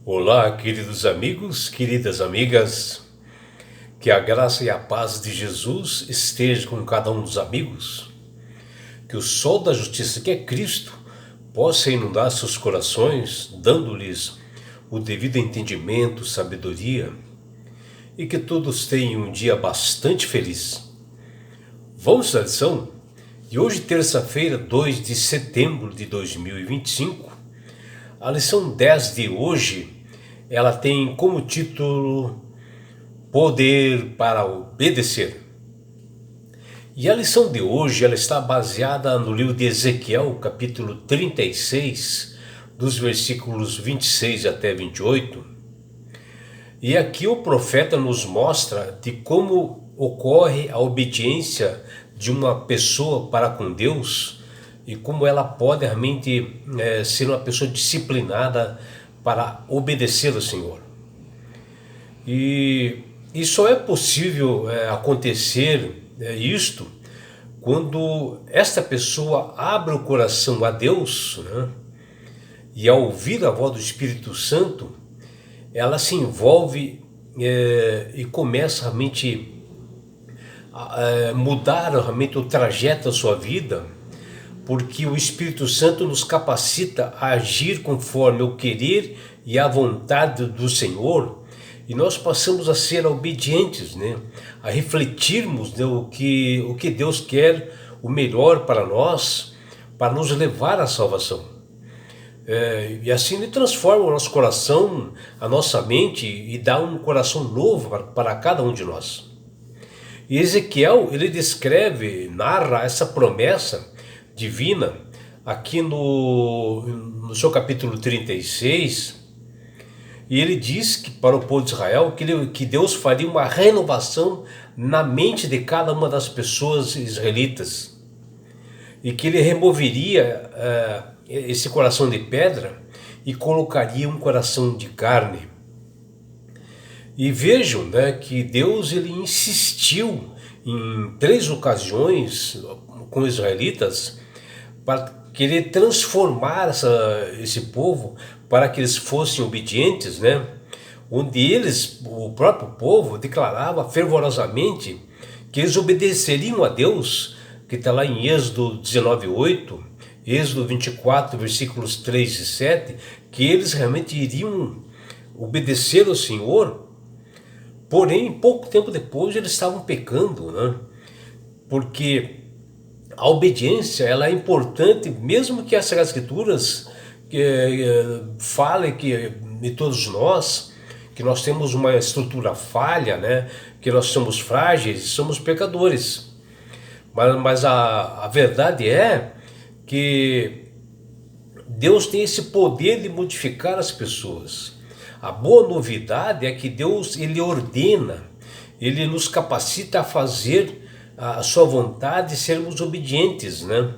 Olá, queridos amigos, queridas amigas, que a graça e a paz de Jesus esteja com cada um dos amigos, que o sol da justiça, que é Cristo, possa inundar seus corações, dando-lhes o devido entendimento, sabedoria, e que todos tenham um dia bastante feliz. Vamos à lição de hoje, terça-feira, 2 de setembro de 2025. A lição 10 de hoje, ela tem como título Poder para Obedecer. E a lição de hoje, ela está baseada no livro de Ezequiel, capítulo 36, dos versículos 26 até 28. E aqui o profeta nos mostra de como ocorre a obediência de uma pessoa para com Deus e como ela pode realmente ser uma pessoa disciplinada para obedecer ao Senhor. E só é possível acontecer isto quando esta pessoa abre o coração a Deus, né? E ao ouvir a voz do Espírito Santo, ela se envolve e começa realmente a mudar realmente o trajeto da sua vida, porque o Espírito Santo nos capacita a agir conforme o querer e a vontade do Senhor, e nós passamos a ser obedientes, né? A refletirmos, né, o que Deus quer, o melhor para nós, para nos levar à salvação. E assim Ele transforma o nosso coração, a nossa mente, e dá um coração novo para cada um de nós. E Ezequiel, ele descreve, narra essa promessa divina aqui no seu capítulo 36, e ele diz que para o povo de Israel que Deus faria uma renovação na mente de cada uma das pessoas israelitas, e que ele removeria esse coração de pedra e colocaria um coração de carne. E vejam, né, que Deus ele insistiu em 3 ocasiões com os israelitas para querer transformar esse povo para que eles fossem obedientes, né? Onde eles, o próprio povo, declarava fervorosamente que eles obedeceriam a Deus, que está lá em Êxodo 19:8, Êxodo 24, versículos 3 e 7, que eles realmente iriam obedecer ao Senhor. Porém, pouco tempo depois eles estavam pecando, né? Porque a obediência ela é importante, mesmo que as Escrituras falem que de todos nós, que nós temos uma estrutura falha, né? Que nós somos frágeis, somos pecadores. Mas a verdade é que Deus tem esse poder de modificar as pessoas. A boa novidade é que Deus ele ordena, ele nos capacita a fazer a sua vontade e sermos obedientes, né?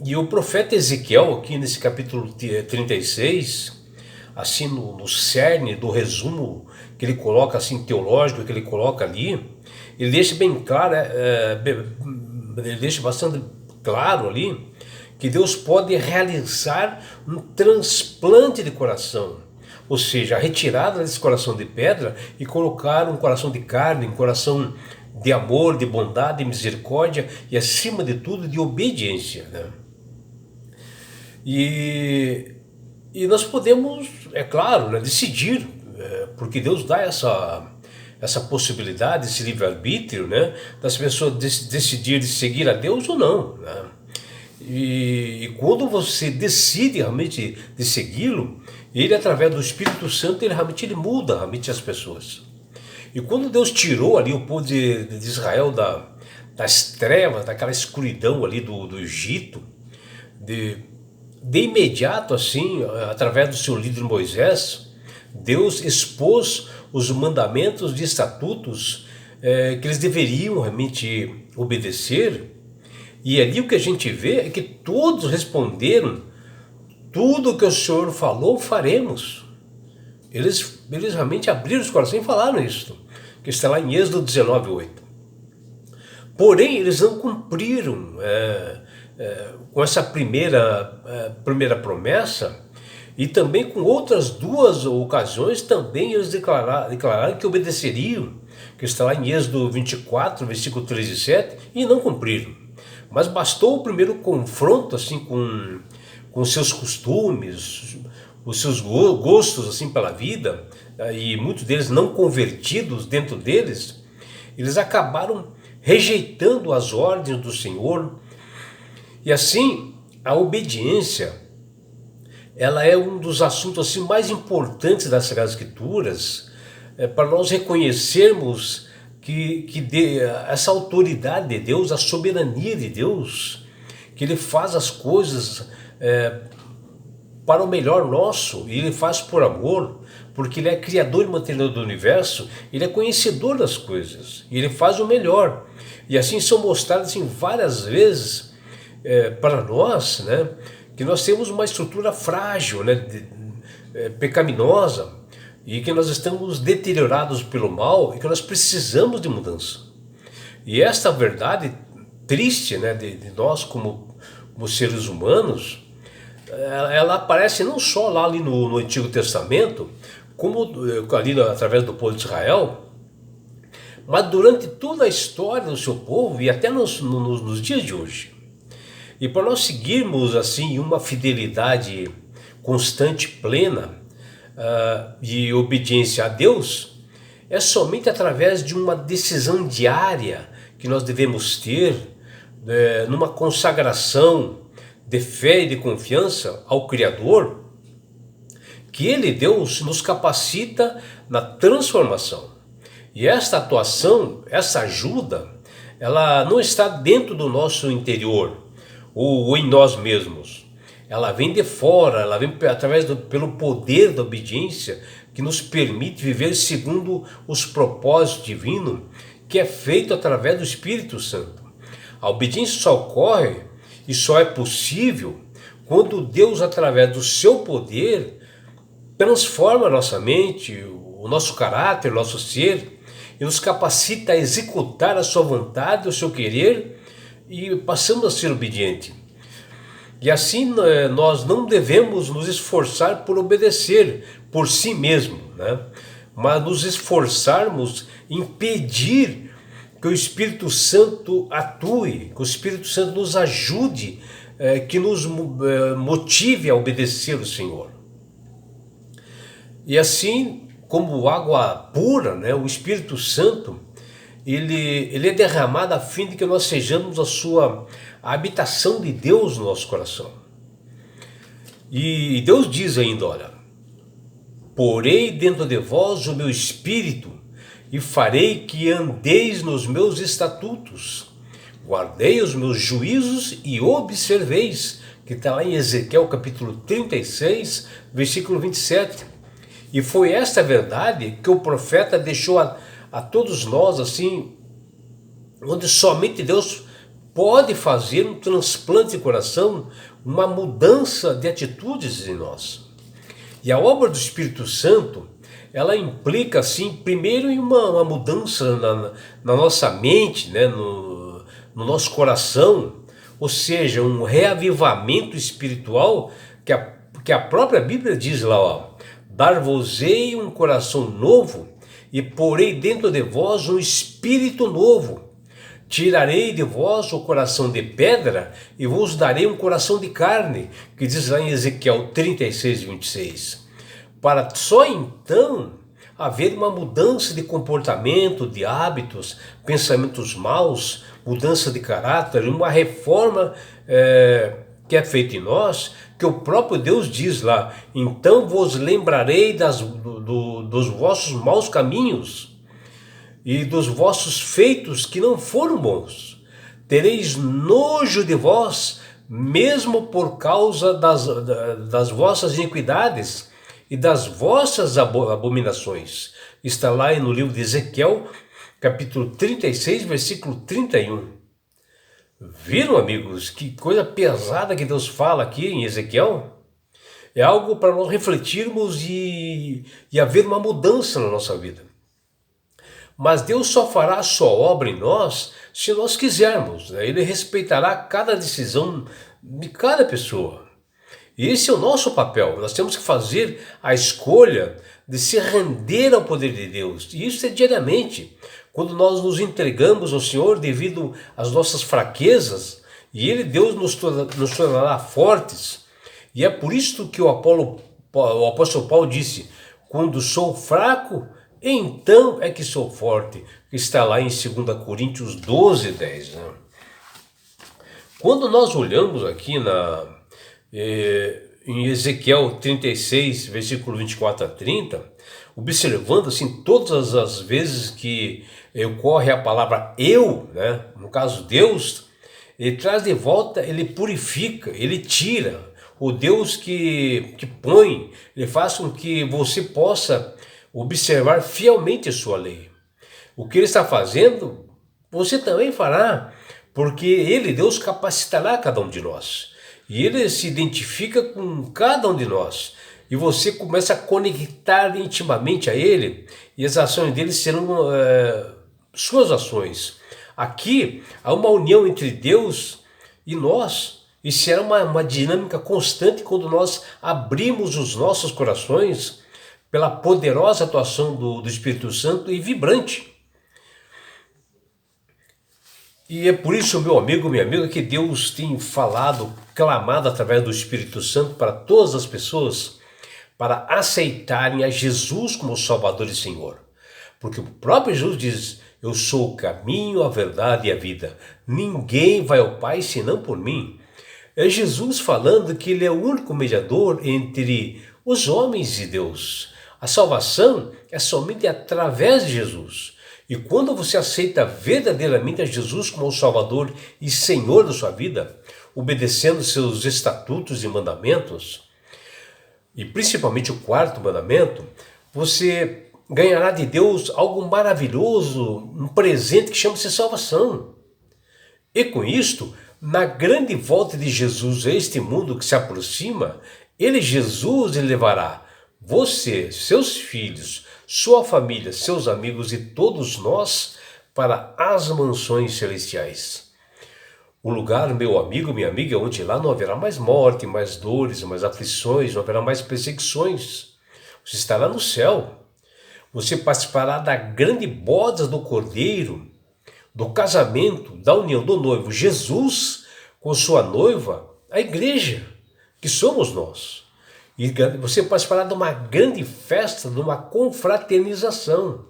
E o profeta Ezequiel, aqui nesse capítulo 36, assim no cerne do resumo que ele coloca, assim, teológico que ele coloca ali, ele deixa bem claro, ele deixa bastante claro ali, que Deus pode realizar um transplante de coração, ou seja, a retirada desse coração de pedra e colocar um coração de carne, um coração de amor, de bondade, de misericórdia e, acima de tudo, de obediência, né? E nós podemos, é claro, né, decidir, porque Deus dá essa possibilidade, esse livre-arbítrio, né, das pessoas decidirem seguir a Deus ou não, né? E quando você decide realmente de segui-lo, ele, através do Espírito Santo, ele realmente ele muda realmente as pessoas. E quando Deus tirou ali o povo de Israel das trevas, daquela escuridão ali do Egito, de imediato, assim, através do seu líder Moisés, Deus expôs os mandamentos e estatutos que eles deveriam realmente obedecer. E ali o que a gente vê é que todos responderam: tudo o que o Senhor falou, faremos. Eles realmente abriram os corações e falaram isso, que está lá em Êxodo 19:8. Porém, eles não cumpriram com essa primeira promessa, E também com outras duas ocasiões também eles declararam que obedeceriam, que está lá em Êxodo 24, versículo 3 e 7, e não cumpriram. Mas bastou o primeiro confronto assim com seus costumes, os seus gostos assim pela vida, e muitos deles não convertidos dentro deles, eles acabaram rejeitando as ordens do Senhor. E assim, a obediência, ela é um dos assuntos assim mais importantes das Sagradas Escrituras, para nós reconhecermos essa autoridade de Deus, a soberania de Deus, que Ele faz as coisas para o melhor nosso, e Ele faz por amor, porque Ele é criador e mantenedor do universo, Ele é conhecedor das coisas, e Ele faz o melhor. E assim são mostradas assim, várias vezes para nós, né, que nós temos uma estrutura frágil, né, pecaminosa, e que nós estamos deteriorados pelo mal e que nós precisamos de mudança. E esta verdade triste, né, de nós como seres humanos, ela aparece não só lá ali no Antigo Testamento, como ali através do povo de Israel, mas durante toda a história do seu povo e até nos dias de hoje. E para nós seguirmos assim uma fidelidade constante, plena, e obediência a Deus, é somente através de uma decisão diária que nós devemos ter, numa consagração de fé e de confiança ao Criador, que Ele, Deus, nos capacita na transformação. E esta atuação, essa ajuda, ela não está dentro do nosso interior ou em nós mesmos. Ela vem de fora, ela vem pelo poder da obediência que nos permite viver segundo os propósitos divinos, que é feito através do Espírito Santo. A obediência só ocorre e só é possível quando Deus, através do seu poder, transforma a nossa mente, o nosso caráter, o nosso ser, e nos capacita a executar a sua vontade, o seu querer, e passamos a ser obedientes. E assim nós não devemos nos esforçar por obedecer por si mesmo, né? Mas nos esforçarmos em pedir que o Espírito Santo atue, que o Espírito Santo nos ajude, que nos motive a obedecer o Senhor. E assim como água pura, né, o Espírito Santo, ele é derramado a fim de que nós sejamos a habitação de Deus no nosso coração. E Deus diz ainda, olha, porei dentro de vós o meu Espírito e farei que andeis nos meus estatutos, guardei os meus juízos e observeis, que está lá em Ezequiel capítulo 36, versículo 27. E foi esta verdade que o profeta deixou a todos nós, assim, onde somente Deus pode fazer um transplante de coração, uma mudança de atitudes em nós. E a obra do Espírito Santo, ela implica, assim, primeiro em uma mudança na nossa mente, né, no nosso coração, ou seja, um reavivamento espiritual que a própria Bíblia diz lá, ó, dar-vos-ei um coração novo e porei dentro de vós um espírito novo. Tirarei de vós o coração de pedra e vos darei um coração de carne, que diz lá em Ezequiel 36, 26. Para só então haver uma mudança de comportamento, de hábitos, pensamentos maus, mudança de caráter, uma reforma que é feita em nós, que o próprio Deus diz lá, então vos lembrarei dos vossos maus caminhos e dos vossos feitos que não foram bons. Tereis nojo de vós, mesmo por causa das vossas iniquidades e das vossas abominações. Está lá no livro de Ezequiel, capítulo 36, versículo 31. Viram, amigos, que coisa pesada que Deus fala aqui em Ezequiel? É algo para nós refletirmos e haver uma mudança na nossa vida. Mas Deus só fará a sua obra em nós se nós quisermos, né? Ele respeitará cada decisão de cada pessoa. E esse é o nosso papel. Nós temos que fazer a escolha de se render ao poder de Deus. E isso é diariamente. Quando nós nos entregamos ao Senhor devido às nossas fraquezas, e Deus nos tornará fortes. E é por isso que o apóstolo Paulo disse: quando sou fraco, então é que sou forte. Que está lá em 2 Coríntios 12, 10. Né? Quando nós olhamos aqui em Ezequiel 36, versículo 24 a 30, observando assim todas as vezes que ocorre a palavra eu, né? No caso Deus, ele traz de volta, ele purifica, ele tira. O Deus que põe, ele faz com que você possa observar fielmente a sua lei. O que ele está fazendo, você também fará, porque ele, Deus, capacitará cada um de nós. E ele se identifica com cada um de nós. E você começa a conectar intimamente a ele, e as ações dele serão suas ações. Aqui há uma união entre Deus e nós. E será uma dinâmica constante quando nós abrimos os nossos corações pela poderosa atuação do Espírito Santo e vibrante. E é por isso, meu amigo, minha amiga, que Deus tem falado, clamado através do Espírito Santo para todas as pessoas para aceitarem a Jesus como Salvador e Senhor. Porque o próprio Jesus diz: eu sou o caminho, a verdade e a vida. Ninguém vai ao Pai senão por mim. É Jesus falando que ele é o único mediador entre os homens e Deus. A salvação é somente através de Jesus. E quando você aceita verdadeiramente a Jesus como o Salvador e Senhor da sua vida, obedecendo seus estatutos e mandamentos, e principalmente o quarto mandamento, você ganhará de Deus algo maravilhoso, um presente que chama-se salvação. E com isto, na grande volta de Jesus a este mundo que se aproxima, Jesus, ele levará você, seus filhos, sua família, seus amigos e todos nós para as mansões celestiais. O lugar, meu amigo, minha amiga, onde lá não haverá mais morte, mais dores, mais aflições, não haverá mais perseguições. Você estará no céu. Você participará da grande boda do Cordeiro, do casamento, da união do noivo Jesus com sua noiva, a igreja, que somos nós. E você participará de uma grande festa, de uma confraternização.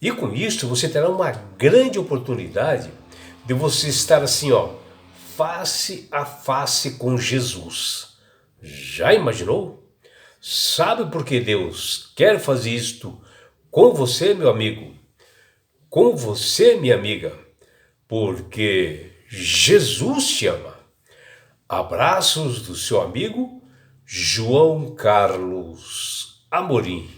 E com isso você terá uma grande oportunidade de você estar assim, face a face com Jesus. Já imaginou? Sabe por que Deus quer fazer isto com você, meu amigo? Com você, minha amiga? Porque Jesus te ama. Abraços do seu amigo João Carlos Amorim.